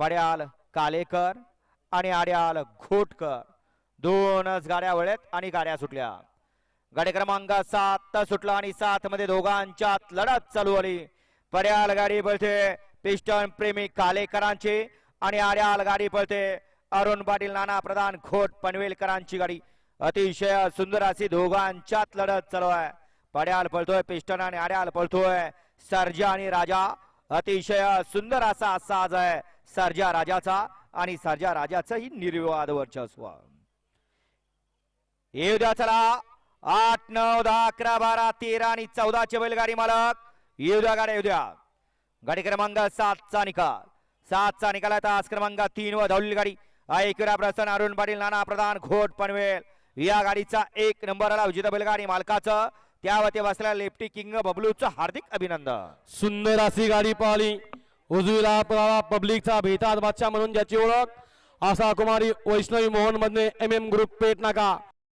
पड्याल कालेकर आणि आड्याल घोटकर दोनच गाड्या वळत आणि गाड्या सुटल्या. गाडी क्रमांक 7 सुटला आणि 7 मध्ये दोघांच्यात लढत चालू आली. पड्याल गाडी पळते पिस्टन प्रेमी कालेकरांची आणि आड्याल गाडी पळते अरुण पाटील नाना प्रधान घोट पनवेलकरांची गाडी. अतिशय सुंदर अशी दोघांच्यात लढत चालू आहे. पड्याल पळतोय पिस्टन आणि आड्याल पळतोय सर्जा आणि राजा. अतिशय सुंदर असा साज आहे सर्जा राजाचा आणि सर्जा राजाचा ही निर्विवाद वर्चस्व. येऊ द्या चला 8 9 10 11 12 13 आणि 14 चे बैलगाडी मालक येऊ द्या गाड्या येऊ द्या. गाडी क्रमांक 7 चा निकाल 7 चा निकाल तास क्रमांक 3 व धावलेली गाडी ऐकूया प्रसन्न अरुण पाटील नाना प्रधान घोट पनवेल या गाडीचा 1 नंबर आला विजेता बैलगाडी मालकाचं त्यावरती बसलेल्या लेफ्टी किंग बबलूचं हार्दिक अभिनंदन. सुंदर अशी गाडी पाहिली. उजवीला पळाला पब्लिकचा भेटात बादशाह म्हणून ज्याची ओळख असा कुमारी वैष्णवी मोहन मधने MM ग्रुप पेट नाका